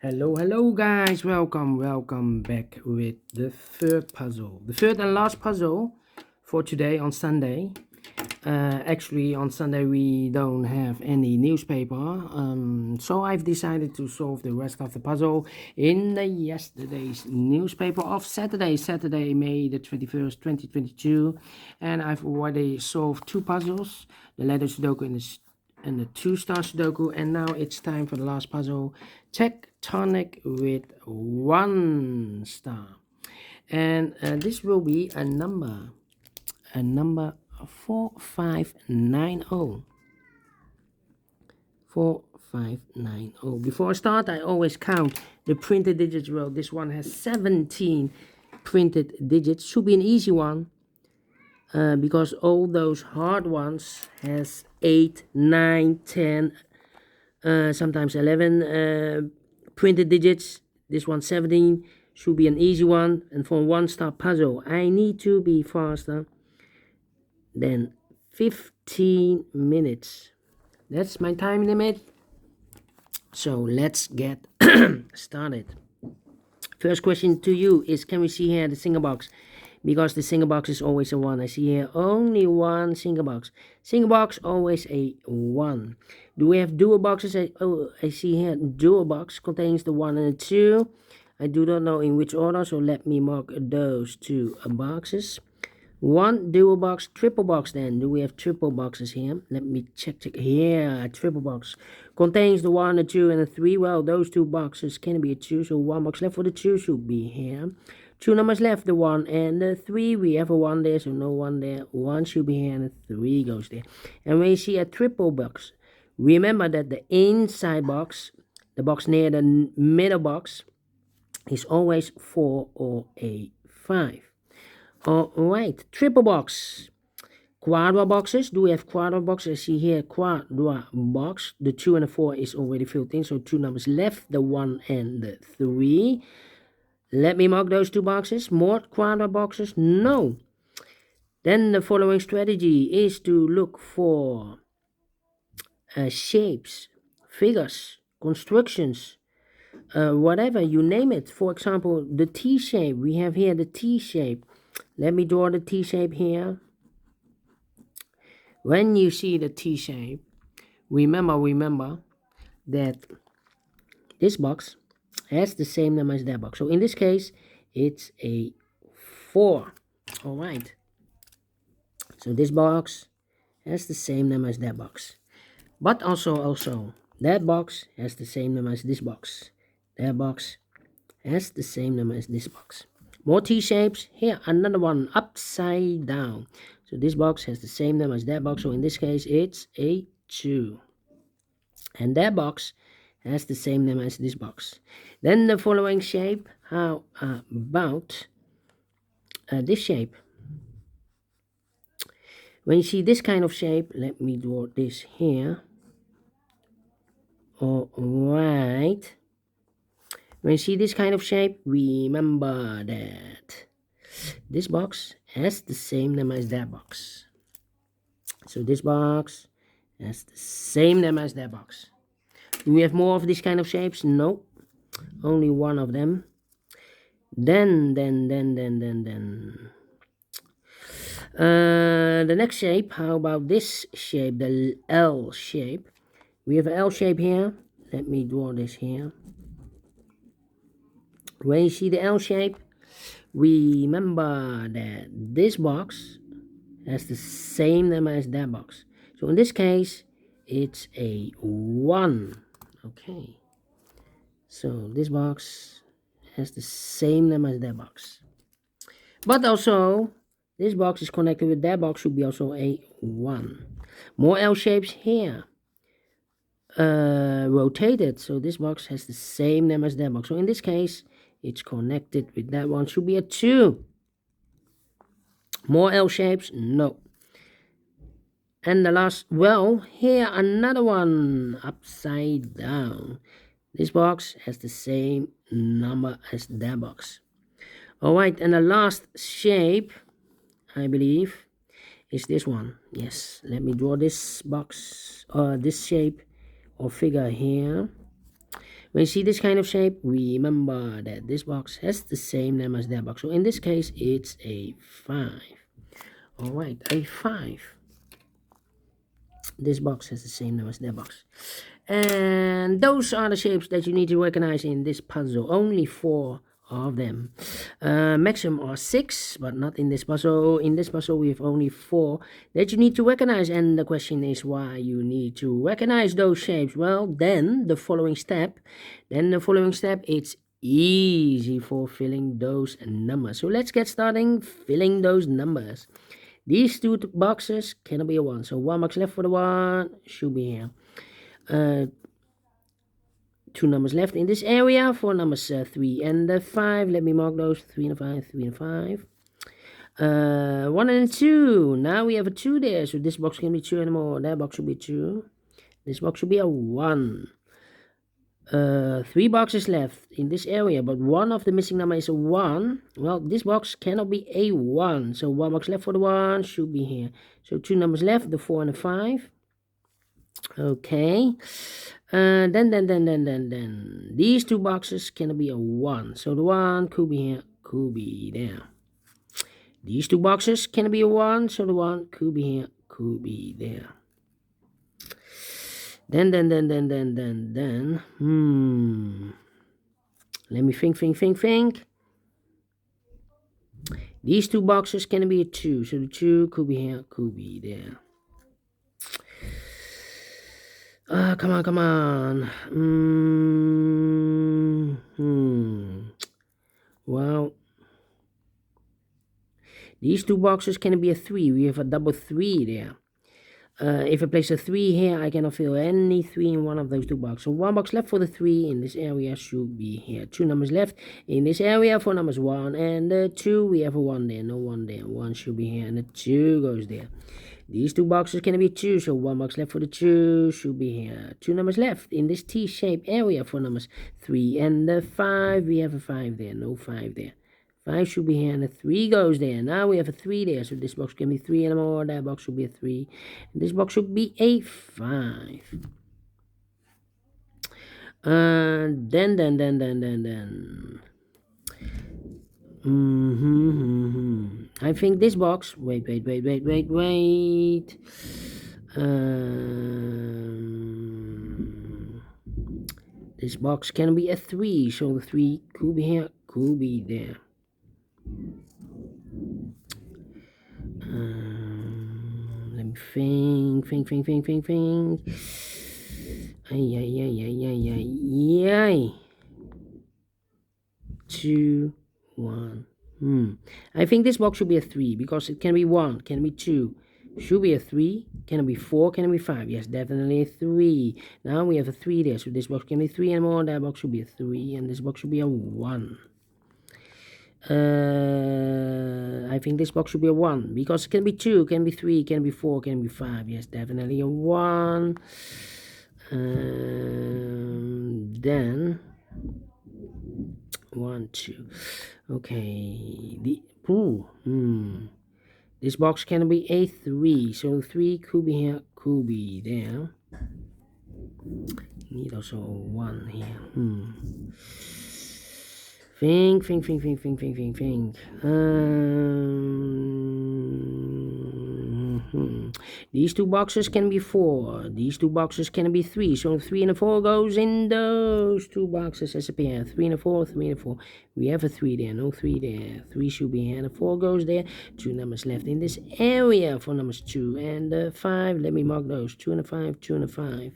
Hello guys, welcome back with the third puzzle. The third and last puzzle for today on Sunday. Actually on Sunday we don't have any newspaper, so I've decided to solve the rest of the puzzle in yesterday's newspaper of Saturday, May the 21st, 2022, and I've already solved two puzzles, the letter Sudoku and the 2-star Sudoku, and now it's time for the last puzzle, Tectonic with 1 star, and this will be a number 4590. 4590. Before I start, I always count the printed digits. Well, this one has 17 printed digits. Should be an easy one, because all those hard ones has 8, 9, 10, sometimes 11 printed digits. This one 17, should be an easy one. And for a 1-star puzzle, I need to be faster than 15 minutes. That's my time limit. So let's get started. First question to you is, can we see here the single box? Because the single box is always a 1. I see here only one single box. Single box always a 1. Do we have dual boxes? I see here dual box contains the 1 and the 2. I do not know in which order, so let me mark those two boxes. 1 dual box, triple box. Then do we have triple boxes here? Let me check here. Triple box contains the 1, the 2, and the 3. Well, those two boxes can be a 2, so 1 box left for the 2 should be here. 2 numbers left, the 1 and the 3. We have a 1 there, so no 1 there. 1 should be here, and the 3 goes there. And when you see a triple box, remember that the inside box, the box near the middle box, is always 4 or a 5. Alright, triple box. Quadra boxes. Do we have quadra boxes? I see here quadra box. The 2 and the 4 is already filled in, so 2 numbers left, the 1 and the 3. Let me mark those 2 boxes. More quadra boxes? No. Then the following strategy is to look for shapes, figures, constructions, whatever, you name it. For example, the T shape. We have here the T shape. Let me draw the T shape here. When you see the T shape, remember that this box has the same number as that box. So in this case, it's a 4. All right. So this box has the same number as that box. But also, that box has the same number as this box. That box has the same number as this box. More T shapes. Here, another one upside down. So this box has the same number as that box. So in this case, it's a 2. And that box has the same number as this box. Then the following shape. How about this shape? When you see this kind of shape, let me draw this here. Alright. When you see this kind of shape, remember that this box has the same number as that box. So this box has the same number as that box. Do we have more of this kind of shapes? No. Only one of them. Then. The next shape, how about this shape, the L shape? We have an L shape here. Let me draw this here. When you see the L shape, remember that this box has the same number as that box. So in this case, it's a 1. Okay. So this box has the same number as that box. But also, this box is connected with that box, should be also a 1. More L shapes here. Rotated. So this box has the same number as that box. So in this case, it's connected with that one, should be a 2. More L shapes? No. And the last, well, here another one upside down. This box has the same number as that box. Alright, and the last shape, I believe, is this one. Yes, let me draw this box, this shape or figure here. When you see this kind of shape, remember that this box has the same name as that box. So in this case, it's a 5. All right, a 5. This box has the same name as that box. And those are the shapes that you need to recognize in this puzzle. Only 4 of them. Maximum are 6, but not in this puzzle. In this puzzle, we have only 4 that you need to recognize. And the question is why you need to recognize those shapes. Well, then the following step, it's easy for filling those numbers. So let's get starting filling those numbers. These 2 boxes cannot be a 1. So 1 box left for the 1 should be here. 2 numbers left in this area for numbers 3 and 5. Let me mark those 3 and 5, 3 and 5. 1 and 2. Now we have a 2 there, so this box can be 2 anymore. That box should be 2. This box should be a 1. 3 boxes left in this area, but one of the missing number is a 1. Well, this box cannot be a 1, so 1 box left for the 1 should be here. So 2 numbers left, the 4 and the 5. Okay. Then these 2 boxes cannot be a 1, so the 1 could be here, could be there. These 2 boxes cannot be a 1, so the 1 could be here, could be there. Then let me think. These 2 boxes can be a 2, so the 2 could be here, could be there. Come on. Well, these 2 boxes can be a 3. We have a double 3 there. If I place a 3 here, I cannot fill any 3 in one of those 2 boxes. So 1 box left for the 3 in this area should be here. 2 numbers left in this area for numbers 1 and 2. We have a 1 there, no 1 there. 1 should be here and the 2 goes there. These 2 boxes can be 2, so 1 box left for the 2 should be here. 2 numbers left in this T-shaped area for numbers 3 and 5. We have a 5 there, no 5 there. 5 should be here and a 3 goes there. Now we have a 3 there, so this box can be 3 and more. That box should be a 3. And this box should be a 5. Then. I think this box. Wait. This box can be a 3, so the 3 could be here, could be there. Let me think. Ay. 2, 1. I think this box should be a 3 because it can be 1, can be 2. Should be a 3. Can it be 4? Can it be 5? Yes, definitely a 3. Now we have a 3 there, so this box can be 3 and more. That box should be a 3, and this box should be a 1. I think this box should be a 1 because it can be 2, can be 3, can be 4, can be 5. Yes, definitely a 1. Then 1, 2. Okay. This box can be a 3, so 3 could be here, could be there. Need also a 1 here. Think. These 2 boxes can be 4. These 2 boxes can be 3. So 3 and a 4 goes in those 2 boxes as a pair. 3 and a 4, 3 and a 4. We have a 3 there, no 3 there. 3 should be here and a 4 goes there. 2 numbers left in this area for numbers 2 and 5. Let me mark those. 2 and a 5, 2 and a 5.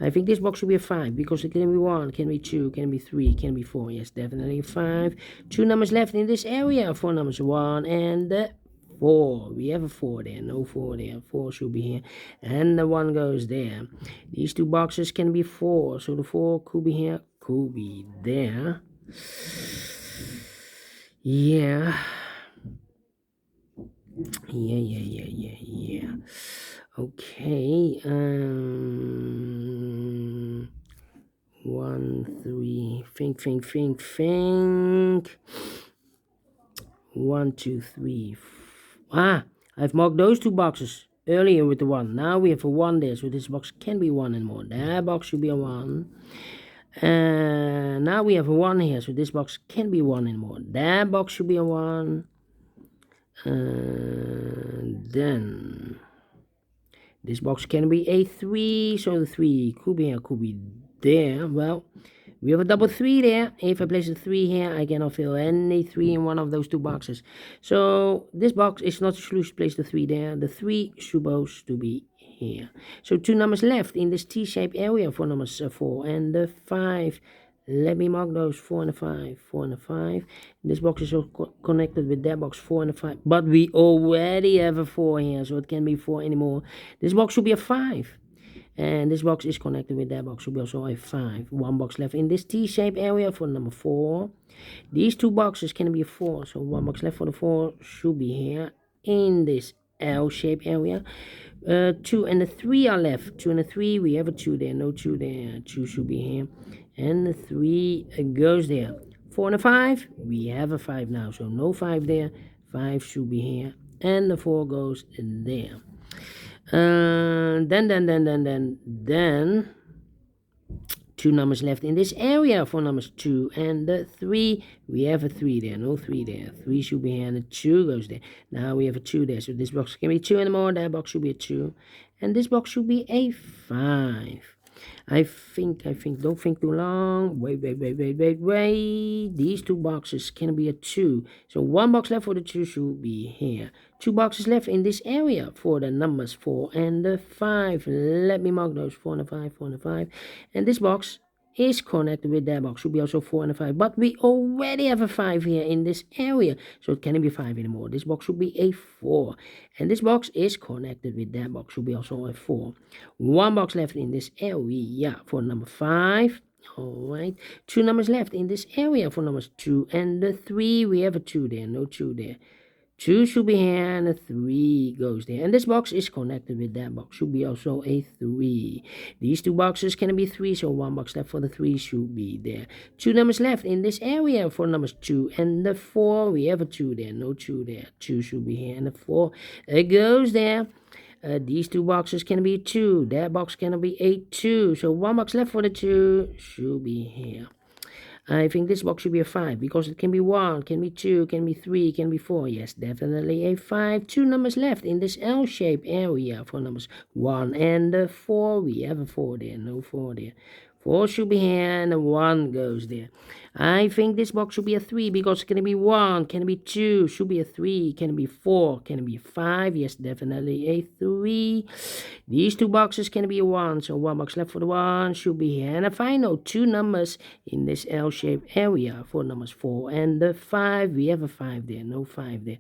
I think this box should be a 5 because it can be 1, can be 2, can be 3, can be 4. Yes, definitely a 5. 2 numbers left in this area for numbers 1 and 4. We have a 4 there, no 4 there. 4 should be here, and the 1 goes there. These 2 boxes can be 4, so the 4 could be here, could be there. Yeah. Okay. 1, 3. Think. 1, 2, 3. I've marked those 2 boxes earlier with the 1. Now we have a 1 there, so this box can be 1 and more. That box should be a 1. And now we have a 1 here, so this box can be 1 anymore. That box should be a 1. Then this box can be a 3, so the 3 could be here, could be there. Well, we have a double 3 there. If I place a 3 here, I cannot fill any 3 in one of those two boxes. So this box is not supposed to place the 3 there. The 3 is supposed to be here. So 2 numbers left in this T-shaped area for numbers 4 and the 5. Let me mark those 4 and a 5, 4 and a 5. This box is also connected with that box 4 and a 5. But we already have a 4 here, so it can't be 4 anymore. This box should be a 5. And this box is connected with that box, should be also a 5. 1 box left in this T-shaped area for number 4. These 2 boxes can be a 4, so 1 box left for the 4 should be here in this L-shaped area. 2 and the 3 are left. 2 and the 3, we have a 2 there, no 2 there. 2 should be here. And the 3 goes there. 4 and a 5, we have a 5 now, so no 5 there. 5 should be here. And the 4 goes there. Then 2 numbers left in this area for numbers 2 and the 3. We have a 3 there, no 3 there. 3 should be here and the 2 goes there. Now we have a 2 there, so this box can be 2 anymore. That box should be a 2. And this box should be a 5. I think, don't think too long. Wait. These 2 boxes can be a 2. So 1 box left for the 2 should be here. 2 boxes left in this area for the numbers 4 and the 5. Let me mark those 4 and a 5, 4 and a 5. And this box is connected with that box, should be also 4 and a 5. But we already have a 5 here in this area, so it can't be 5 anymore. This box should be a 4. And this box is connected with that box, should be also a 4. 1 box left in this area for number 5. Alright, 2 numbers left in this area for numbers 2 and the 3. We have a 2 there, no 2 there. 2 should be here and a 3 goes there. And this box is connected with that box, should be also a 3. These 2 boxes can be 3, so 1 box left for the 3 should be there. 2 numbers left in this area for numbers 2 and the 4. We have a 2 there, no 2 there. 2 should be here and the 4 goes there. These 2 boxes can be 2. That box can be a 2. So 1 box left for the 2 should be here. I think this box should be a 5 because it can be 1, can be 2, can be 3, can be 4. Yes, definitely a 5. 2 numbers left in this L-shaped area for numbers 1 and 4. We have a 4 there, no 4 there. 4 should be here and a 1 goes there. I think this box should be a 3 because it can be 1, can be 2, should be a 3, can be 4, can be 5. Yes, definitely a 3. These 2 boxes can be a 1, so 1 box left for the 1 should be here. And a final 2 numbers in this L-shaped area for numbers 4 and the 5. We have a 5 there, no 5 there.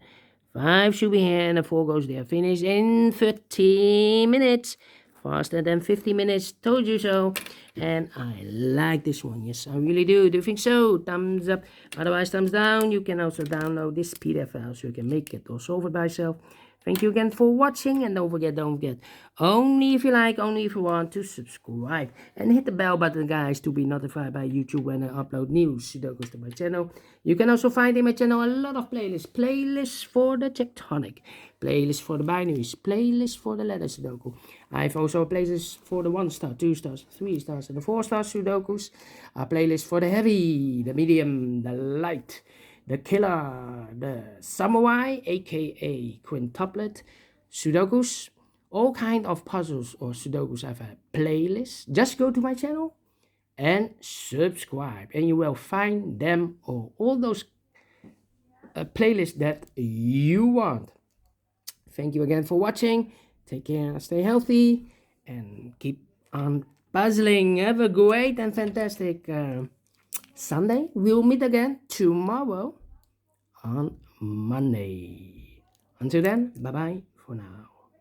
5 should be here and the 4 goes there. Finish in 13 minutes. Faster than 50 minutes, told you so. And I like this one, yes, I really do. Do you think so? Thumbs up, otherwise thumbs down. You can also download this PDF file so you can make it or solve it by yourself. Thank you again for watching, and don't forget, only if you like, only if you want, to subscribe. And hit the bell button, guys, to be notified by YouTube when I upload new Sudokus to my channel. You can also find in my channel a lot of playlists. Playlists for the Tectonic, playlists for the binaries, playlists for the letter Sudoku. I have also playlists for the 1 star, 2 stars, 3 stars, and the 4 star Sudokus. A playlist for the heavy, the medium, the light, the killer, the samurai, a.k.a. quintuplet Sudokus. All kind of puzzles or Sudokus have a playlist. Just go to my channel and subscribe, and you will find them all those playlists that you want. Thank you again for watching. Take care, stay healthy, and keep on puzzling. Have a great and fantastic Sunday. We'll meet again tomorrow on Monday. Until then, bye-bye for now.